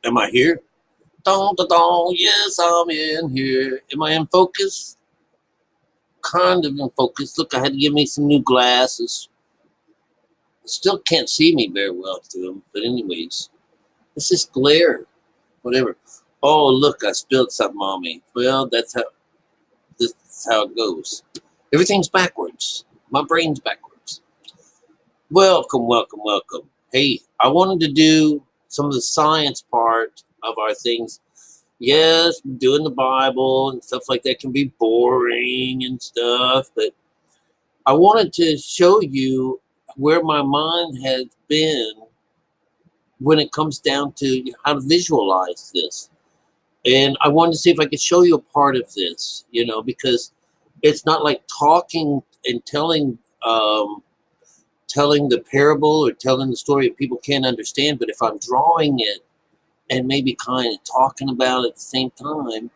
Am I here? Dun, dun, dun. Yes, I'm in here. Am I in focus? Kind of in focus. Look, I had to give me some new glasses. Still can't see me very well through them. But anyways, it's just glare. Whatever. Oh, look, I spilled something on me. Well, this is how it goes. Everything's backwards. My brain's backwards. Welcome, welcome, welcome. Hey, I wanted to do some of the science part of our things. Yes, doing the Bible and stuff like that can be boring and stuff, but I wanted to show you where my mind has been when it comes down to how to visualize this. And I wanted to see if I could show you a part of this, because it's not like talking and telling the parable or telling the story that people can't understand, but if I'm drawing it and maybe kind of talking about it at the same time,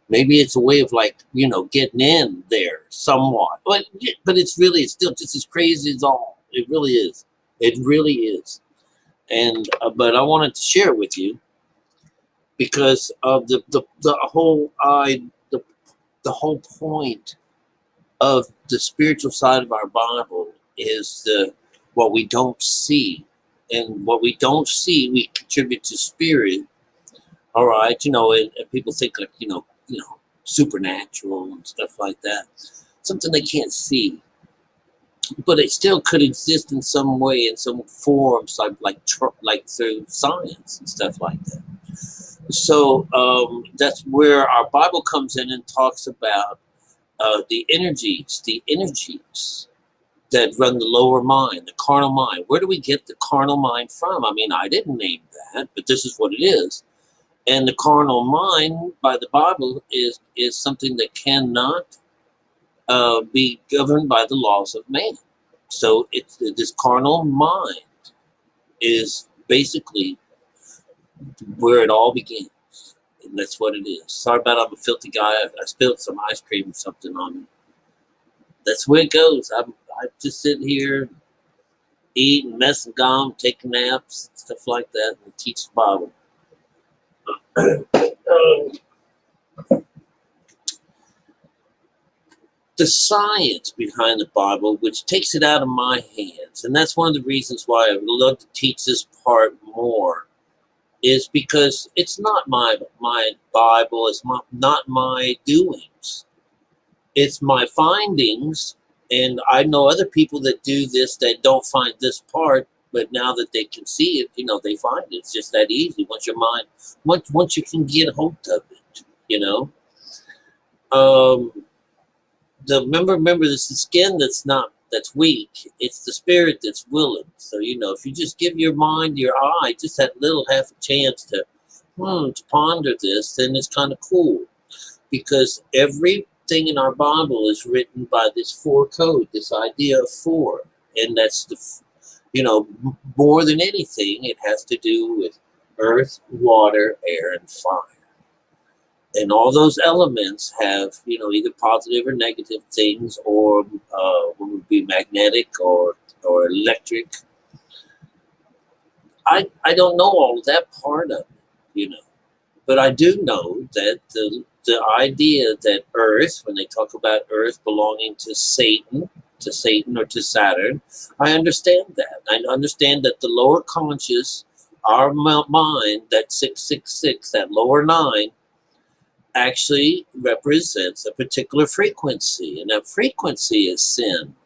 maybe it's a way of getting in there somewhat. But it's still just as crazy as all. It really is. It really is. And but I wanted to share it with you because of the whole point of the spiritual side of our Bible is the what we don't see, and what we don't see we contribute to spirit. All right, and people think like supernatural and stuff like that, something they can't see, but it still could exist in some way, in some forms, like through science and stuff like that. So that's where our Bible comes in and talks about the energies that run the lower mind, the carnal mind. Where do we get the carnal mind from? I mean, I didn't name that, but this is what it is. And the carnal mind, by the Bible, is something that cannot be governed by the laws of man. So it's this carnal mind is basically where it all begins, and that's what it is. Sorry about I'm a filthy guy. I spilled some ice cream or something on me. That's where it goes. I just sit here, eating, messing gum, taking naps, stuff like that, and teach the Bible. The science behind the Bible, which takes it out of my hands, and that's one of the reasons why I would love to teach this part more, is because it's not my Bible, it's not my doings, it's my findings. And I know other people that do this that don't find this part, but now that they can see it, they find it. It's just that easy once your mind, once you can get a hold of it, Um, remember, this is the skin that's weak. It's the spirit that's willing. So if you just give your mind, your eye, just that little half a chance to ponder this, then it's kind of cool, because everything in our Bible is written by this four code, this idea of four, and that's more than anything, it has to do with earth, water, air, and fire. And all those elements have, either positive or negative things, or would be magnetic or electric. I don't know all of that part of it, but I do know that the idea that Earth, when they talk about Earth belonging to Satan or to Saturn, I understand that. I understand that the lower conscious, our mind, that 666, that lower nine, actually represents a particular frequency, and that frequency is sin,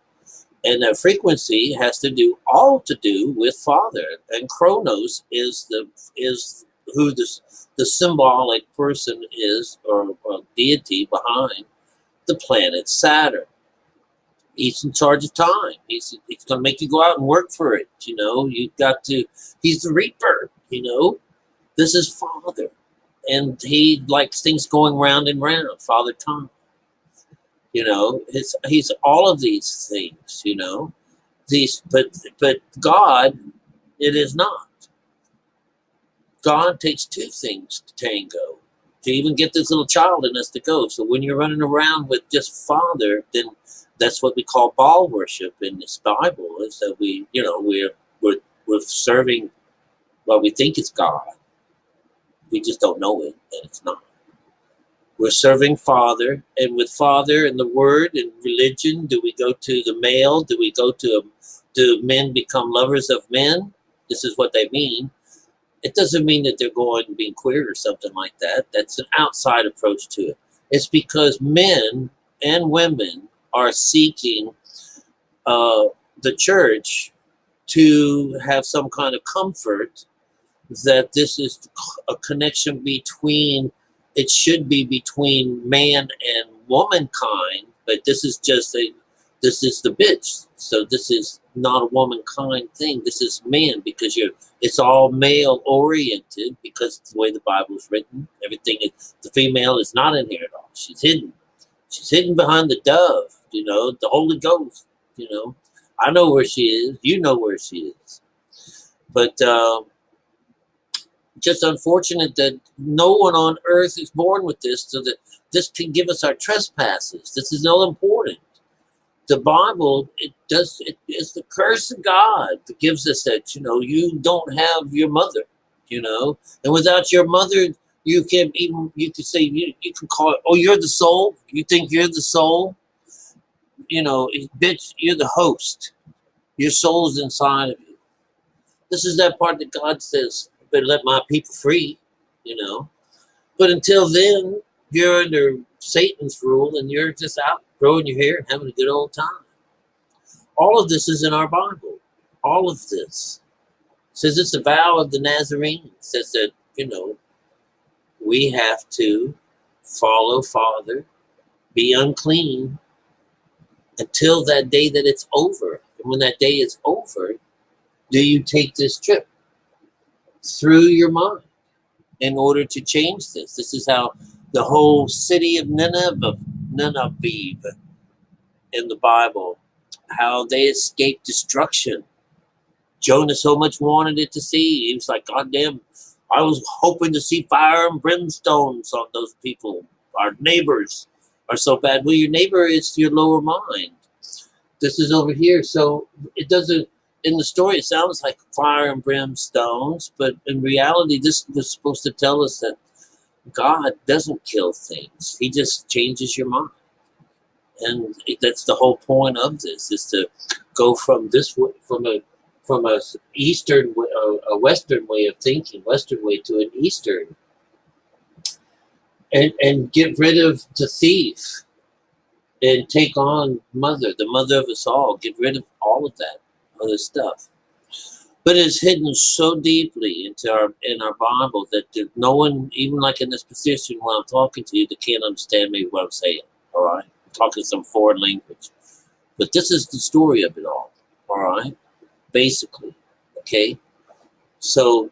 and that frequency has all to do with Father, and Chronos is who the symbolic person is, or deity behind the planet Saturn. He's in charge of time. He's going to make you go out and work for it. You've got to. He's the reaper. This is Father, and he likes things going round and round. Father Time. He's all of these things. But God, it is not. God takes two things to tango, to even get this little child in us to go. So when you're running around with just Father, then that's what we call Baal worship in this Bible. Is that we're serving what we think is God, We just don't know it, and it's not. We're serving Father, and with Father and the Word and religion, do we go to the male? Do we go to, do men become lovers of men? This is what they mean. It doesn't mean that they're going being queer or something like that. That's an outside approach to it. It's because men and women are seeking the church to have some kind of comfort that this is a connection between, it should be between man and womankind, but this is just this is the bitch. So this is not a womankind thing. This is man, because it's all male oriented, because it's the way the Bible is written. Everything is, the female is not in here at all. She's hidden. She's hidden behind the dove, the Holy Ghost, I know where she is. You know where she is. But just unfortunate that no one on earth is born with this, so that this can give us our trespasses. This is all important. The Bible, it's the curse of God that gives us that, you don't have your mother, and without your mother, you can say, you can call it, oh, you're the soul. You think you're the soul? Bitch, you're the host. Your soul's inside of you. This is that part that God says, better let my people free, But until then, you're under Satan's rule, and you're just out growing your hair and having a good old time. All of this is in our Bible. All of this. It says it's a vow of the Nazarene. It says that, we have to follow Father, be unclean until that day that it's over. And when that day is over, do you take this trip through your mind in order to change this? This is how the whole city of Nineveh in the Bible, how they escaped destruction. Jonah so much wanted it to see. He was like, God damn, I was hoping to see fire and brimstones on those people. Our neighbors are so bad. Well, your neighbor is your lower mind. This is over here. So it doesn't, in the story, it sounds like fire and brimstones, but in reality, this was supposed to tell us that God doesn't kill things. He just changes your mind. And that's the whole point of this, is to go from this way, from a Eastern, a Western way of thinking, Western way, to an Eastern, and get rid of the thief and take on the mother of us all. Get rid of all of that other stuff. But it's hidden so deeply in our Bible that no one, even like in this position while I'm talking to you, that can't understand maybe what I'm saying. All right, I'm talking some foreign language, but this is the story of it all. All right, basically, okay. So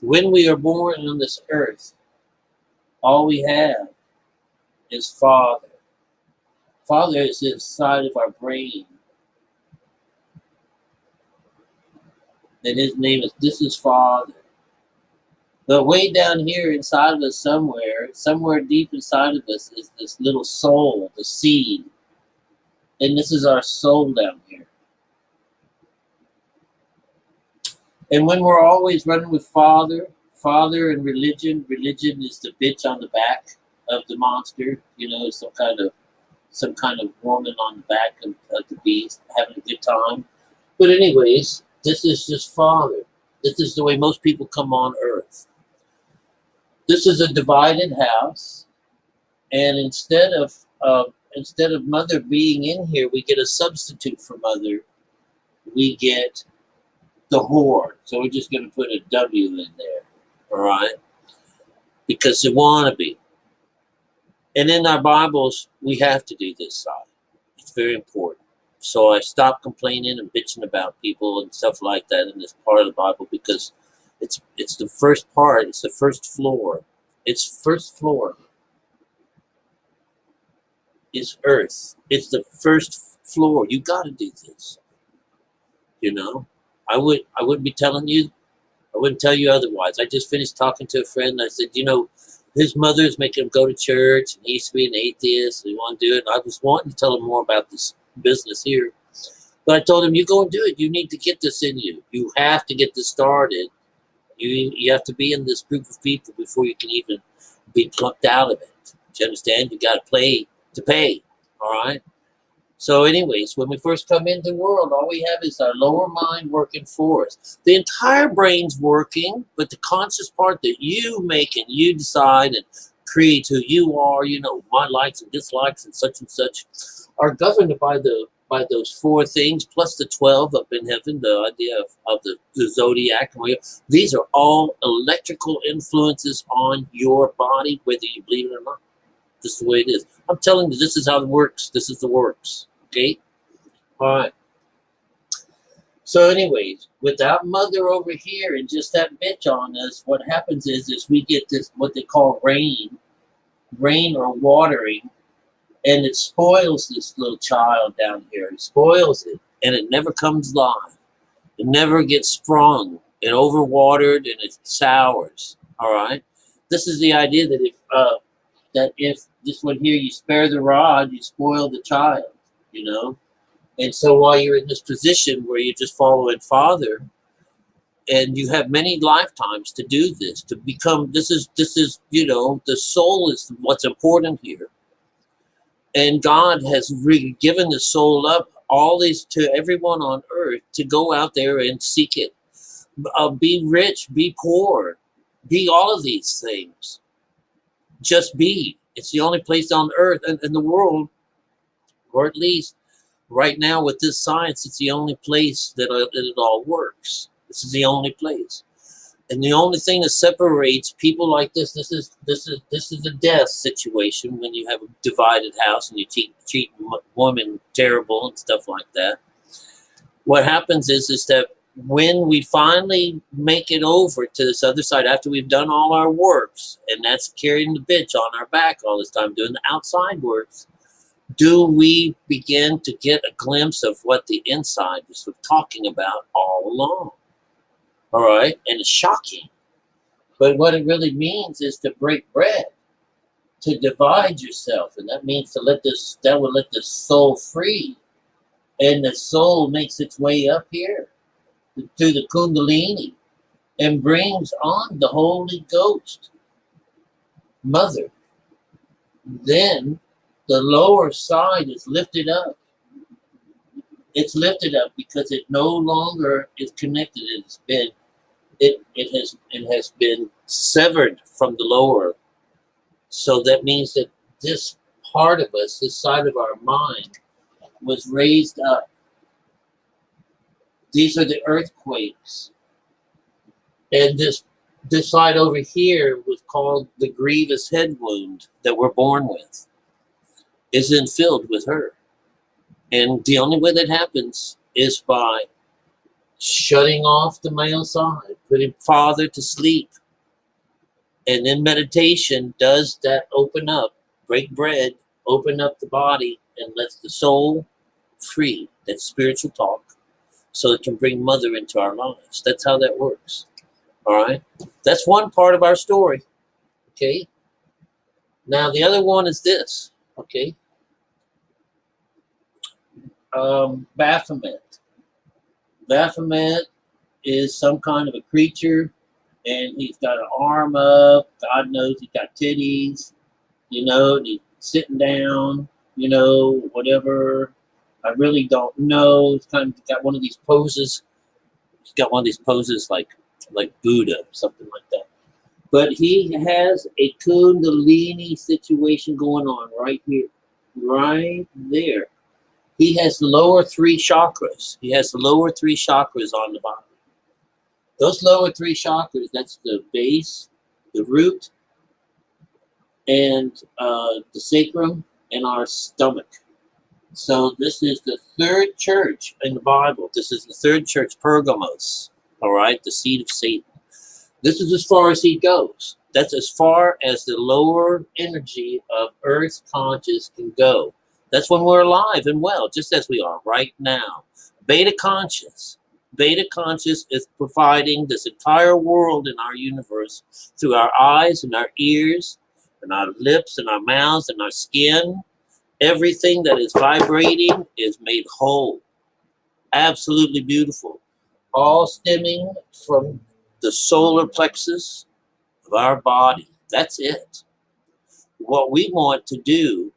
when we are born on this earth, all we have is Father. Father is inside of our brain. And his name this is Father. But way down here inside of us somewhere deep inside of us is this little soul, the seed. And this is our soul down here. And when we're always running with Father and religion is the bitch on the back of the monster, some kind of woman on the back of the beast having a good time. But anyways, this is just Father. This is the way most people come on earth. This is a divided house, and instead of Mother being in here, we get a substitute for Mother. We get the whore. So we're just going to put a W in there, all right? Because they want to be. And in our Bibles, we have to do this side. It's very important. So I stopped complaining and bitching about people and stuff like that in this part of the Bible, because it's the first part. It's the first floor. It's first floor. It's earth. It's the first floor. You got to do this. I wouldn't be telling you. I wouldn't tell you otherwise. I just finished talking to a friend. And I said, his mother's making him go to church, and he used to be an atheist, and he wanted to do it. And I was wanting to tell him more about this business here. But I told him, you go and do it. You need to get this in you. You have to get this started. You have to be in this group of people before you can even be plucked out of it. Do you understand? You got to play to pay. All right. So, anyways, when we first come into the world, all we have is our lower mind working for us. The entire brain's working, but the conscious part that you make and you decide and create who you are, you know, my likes and dislikes and such, are governed by those four things, plus the 12 up in heaven, the idea of the zodiac. These are all electrical influences on your body, whether you believe it or not. This is the way it is. I'm telling you, this is how it works. This is the works. Okay? All right. So anyways, without mother over here and just that bitch on us, what happens is we get this, what they call rain or watering, and it spoils this little child down here. It spoils it, and it never comes live. It never gets sprung. It overwatered, and it sours. All right? This is the idea that if this one here, you spare the rod, you spoil the child, you know? And so while you're in this position where you're just following Father, and you have many lifetimes to do this, to become, this is, you know, the soul is what's important here. And God has given the soul up, all these, to everyone on earth, to go out there and seek it. Be rich, be poor, be all of these things. Just be. It's the only place on earth and in the world, or at least right now with this science, it's the only place that it all works. This is the only place. And the only thing that separates people like this is a death situation when you have a divided house and you treat women terrible and stuff like that. What happens is that when we finally make it over to this other side, after we've done all our works, and that's carrying the bitch on our back all this time, doing the outside works, do we begin to get a glimpse of what the inside was talking about all along? All right? And it's shocking. But what it really means is to break bread, to divide yourself. And that means that will let the soul free. And the soul makes its way up here to the Kundalini and brings on the Holy Ghost, Mother. Then the lower side is lifted up. It's lifted up because it no longer is connected. It has been severed from the lower. So that means that this part of us, this side of our mind, was raised up. These are the earthquakes. And this side over here was called the grievous head wound that we're born with. Is then filled with her. And the only way that happens is by shutting off the male side, putting Father to sleep. And then meditation does that, open up, break bread, open up the body, and lets the soul free. That's spiritual talk. So it can bring Mother into our lives. That's how that works. All right? That's one part of our story. Okay? Now, the other one is this. Okay? Baphomet. Baphomet is some kind of a creature, and he's got an arm up. God knows he's got titties, you know, and he's sitting down, you know, whatever. I really don't know. He's kind of got one of these poses. He's got one of these poses like Buddha, something like that. But he has a Kundalini situation going on right here, right there. He has the lower three chakras. He has the lower three chakras on the body. Those lower three chakras, that's the base, the root, and the sacrum, and our stomach. So this is the third church in the Bible. This is the third church, Pergamos, all right, the seed of Satan. This is as far as he goes. That's as far as the lower energy of Earth conscious can go. That's when we're alive and well, just as we are right now. Beta conscious. Beta conscious is providing this entire world in our universe through our eyes and our ears and our lips and our mouths and our skin. Everything that is vibrating is made whole. Absolutely beautiful. All stemming from the solar plexus of our body. That's it. What we want to do,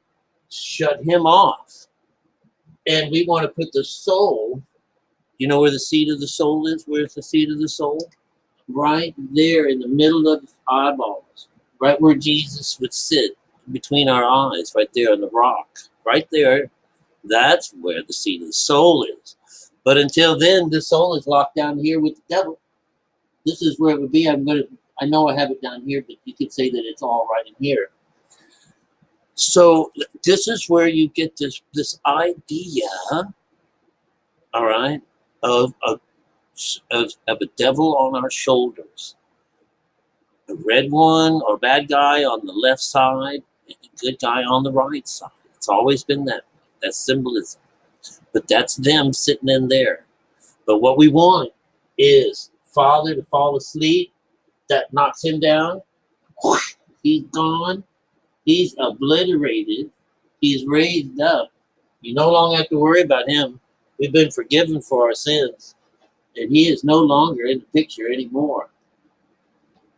shut him off. And we want to put the soul, you know where the seat of the soul is? Where's the seat of the soul? Right there in the middle of the eyeballs. Right where Jesus would sit between our eyes, right there on the rock. Right there. That's where the seat of the soul is. But until then, the soul is locked down here with the devil. This is where it would be. I know I have it down here, but you could say that it's all right in here. So this is where you get this idea, all right, of a devil on our shoulders. A red one or bad guy on the left side, and a good guy on the right side. It's always been that. That's symbolism. But that's them sitting in there. But what we want is Father to fall asleep. That knocks him down. He's gone. He's obliterated. He's raised up. You no longer have to worry about him. We've been forgiven for our sins. And he is no longer in the picture anymore.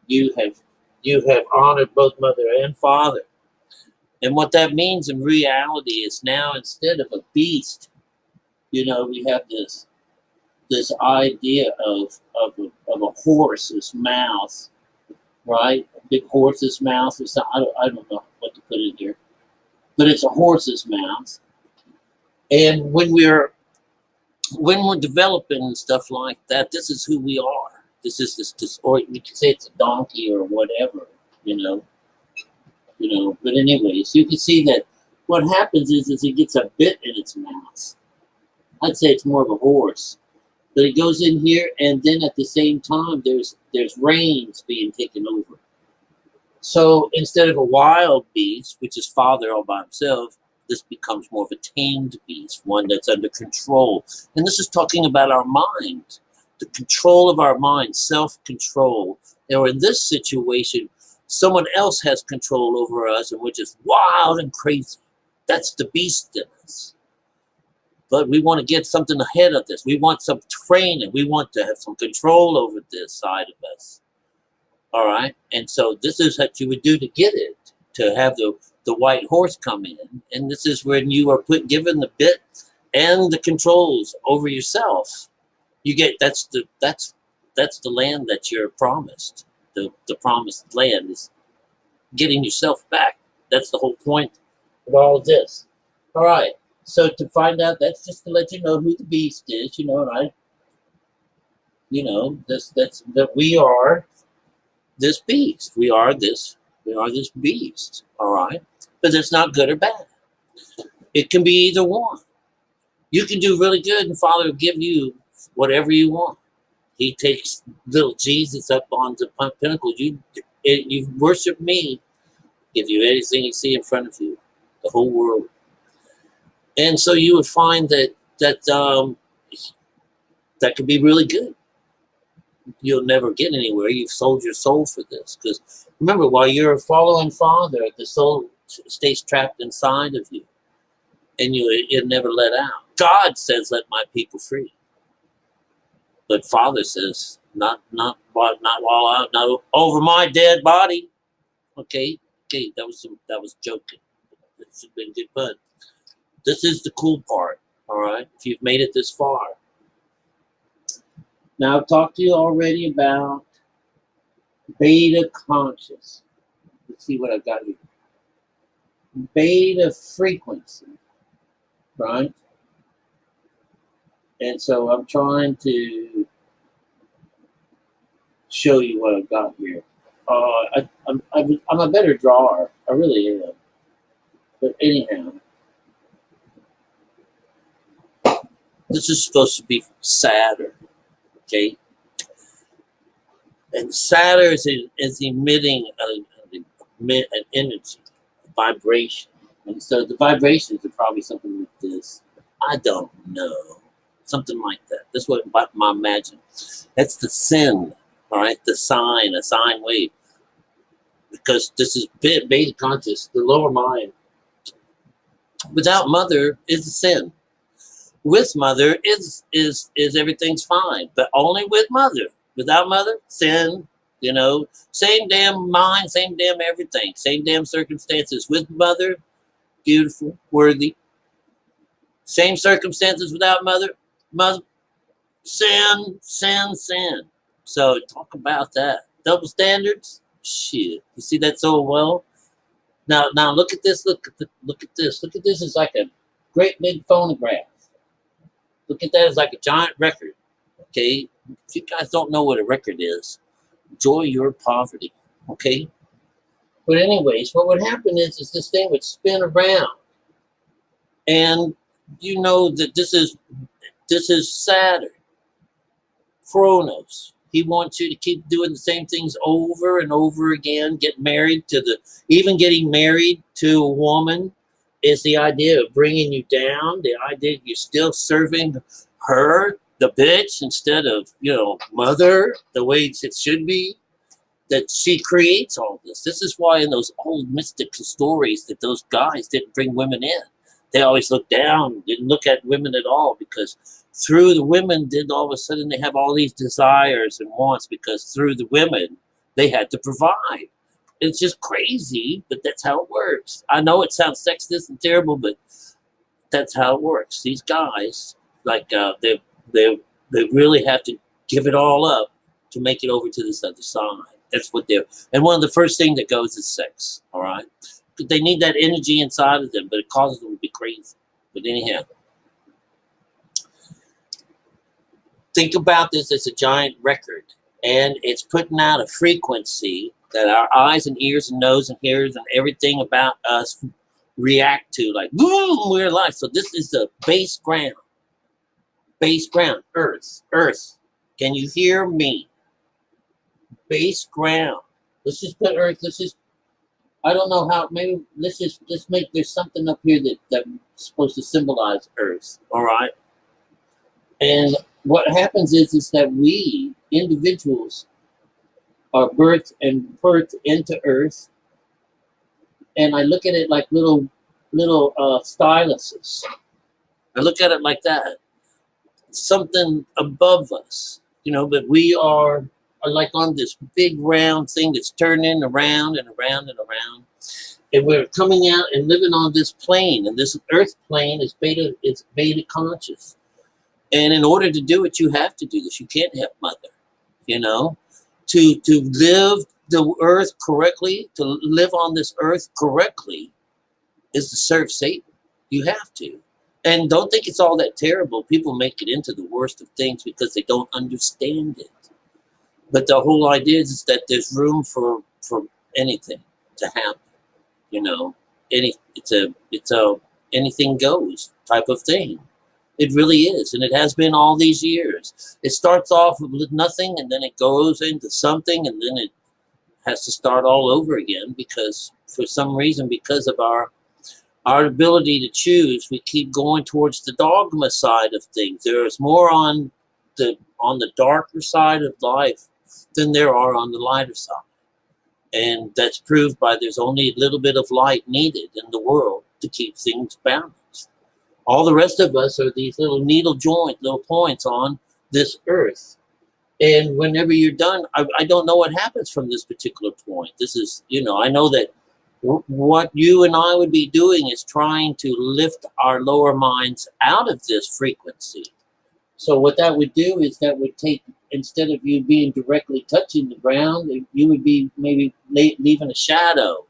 You have honored both mother and father. And what that means in reality is now instead of a beast, we have this idea of a horse's mouth, right? A big horse's mouth or something. I don't know what to put in here. But it's a horse's mouth. And when we're developing and stuff like that, this is who we are. This is this, or you could say it's a donkey or whatever, But anyways, you can see that what happens is it gets a bit in its mouth. I'd say it's more of a horse, but it goes in here, and then at the same time, there's reins being taken over. So instead of a wild beast, which is father all by himself, this becomes more of a tamed beast, one that's under control. And this is talking about our mind, the control of our mind, self-control. Now, in this situation, someone else has control over us, and we're just wild and crazy. That's the beast in us. But we want to get something ahead of this. We want some training. We want to have some control over this side of us. All right? And so this is what you would do to get it, to have the white horse come in. And this is when you are given the bit and the controls over yourself. You get that's the land that you're promised. The promised land is getting yourself back. That's the whole point of all of this. All right. So to find out, that's just to let you know who the beast is, and that we are this beast. We are this beast. All right. But it's not good or bad. It can be either one. You can do really good, and Father will give you whatever you want. He takes little Jesus up on the pinnacle. You worship me, give you anything you see in front of you, the whole world. And so you would find that could be really good. You'll never get anywhere. You've sold your soul for this. Because remember, while you're following Father, the soul stays trapped inside of you, and you'll never let out. God says, "Let my people free," but Father says, "Not while not over my dead body." Okay, that was joking. That should have been good fun. This is the cool part, all right? If you've made it this far. Now, I've talked to you already about beta conscious. Let's see what I've got here. Beta frequency, right? And so I'm trying to show you what I've got here. I'm a better drawer. I really am. But anyhow. This is supposed to be Saturn, okay? And Saturn is emitting an energy, a vibration. And so the vibrations are probably something like this. I don't know. Something like that. That's what I imagine. That's the sin, all right? A sine wave. Because this is beta conscious, the lower mind. Without mother is a sin. With mother is everything's fine, but only with mother. Without mother, sin. You know, same damn mind, same damn everything, same damn circumstances. With mother, beautiful, worthy. Same circumstances without mother, mother, sin, sin, sin. So talk about that. Double standards? Shit. You see that so well? Now look at this. Look at this. Look at this as like a great big phonograph. Look at that as like a giant record. Okay? If you guys don't know what a record is, enjoy your poverty. Okay? But anyways, what would happen is this thing would spin around. And you know that this is Saturn. Chronos. He wants you to keep doing the same things over and over again. Even getting married to a woman is the idea of bringing you down. The idea you're still serving her, the bitch, instead of, mother, the way it should be. That she creates all this. This is why in those old mystical stories that those guys didn't bring women in. They always looked down, didn't look at women at all, because through the women, then all of a sudden they have all these desires and wants, because through the women, they had to provide. It's just crazy, but that's how it works. I know it sounds sexist and terrible, but that's how it works. These guys, like, they really have to give it all up to make it over to this other side. That's what they're, and one of the first things that goes is sex, all right? They need that energy inside of them, but it causes them to be crazy. But anyhow, think about this as a giant record, and it's putting out a frequency that our eyes and ears and nose and ears and everything about us react to, like, boom, we're alive. So this is the base ground, earth. Can you hear me? Base ground. Let's just put earth, I don't know how, maybe let's make, there's something up here that's supposed to symbolize earth, all right? And what happens is that we, individuals, are birthed into earth, and I look at it like little styluses. I look at it like that. Something above us, but we are like on this big round thing that's turning around and around and around. And we're coming out and living on this plane, and this earth plane is beta conscious. And in order to do it, you have to do this. You can't have mother, to live the earth correctly, to live on this earth correctly, is to serve Satan. You have to. And don't think it's all that terrible. People make it into the worst of things because they don't understand it. But the whole idea is that there's room for anything to happen. It's a anything goes type of thing. It really is, and it has been all these years. It starts off with nothing, and then it goes into something, and then it has to start all over again, because for some reason, because of our ability to choose, we keep going towards the dogma side of things. There's more on the darker side of life than there are on the lighter side. And that's proved by there's only a little bit of light needed in the world to keep things balanced. All the rest of us are these little needle little points on this earth. And whenever you're done, I don't know what happens from this particular point. This is, I know that what you and I would be doing is trying to lift our lower minds out of this frequency. So what that would do is that would take, instead of you being directly touching the ground, you would be maybe leaving a shadow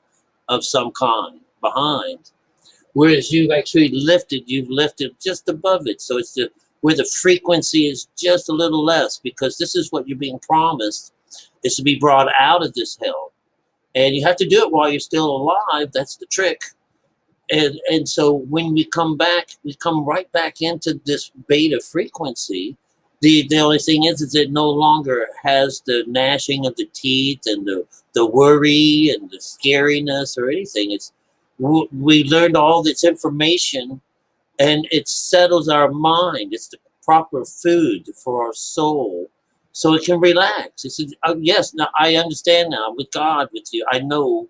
of some kind behind. Whereas you've lifted just above it. So it's where the frequency is just a little less, because this is what you're being promised, is to be brought out of this hell. And you have to do it while you're still alive. That's the trick. And so when we come back, we come right back into this beta frequency. The only thing is it no longer has the gnashing of the teeth and the worry and the scariness or anything. We learned all this information, and it settles our mind. It's the proper food for our soul, so it can relax. It says, yes, now I understand now. With God, with you, I know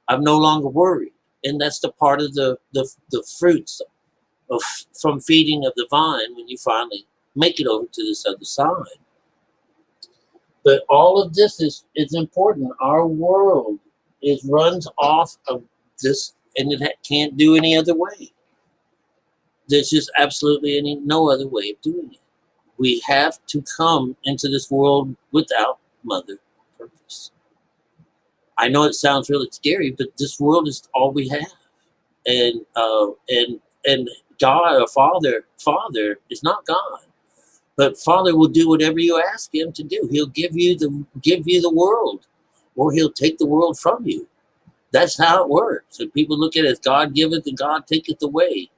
I'm no longer worried. And that's the part of the fruits from feeding of the vine when you finally make it over to this other side. But all of this is important. Our world is runs off of this, and it can't do any other way. There's just absolutely no other way of doing it. We have to come into this world without mother purpose. I know it sounds really scary, but this world is all we have, and God, or Father is not God, but Father will do whatever you ask Him to do. He'll give you the world, or He'll take the world from you. That's how it works. And people look at it as God giveth and God taketh away.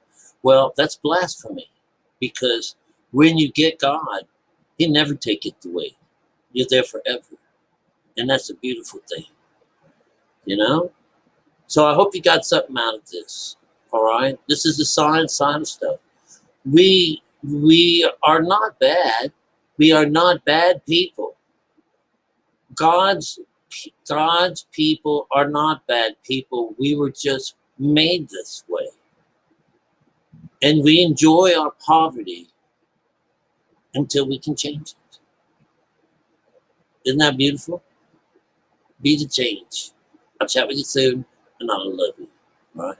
Well, that's blasphemy, because when you get God, He never taketh away. You're there forever, and that's a beautiful thing, you know. So I hope you got something out of this. All right, this is the science side of stuff. We are not bad. We are not bad people. God's God's people are not bad people. We were just made this way. And we enjoy our poverty until we can change it. Isn't that beautiful? Be the change. I'll chat with you soon, and I love you. All right.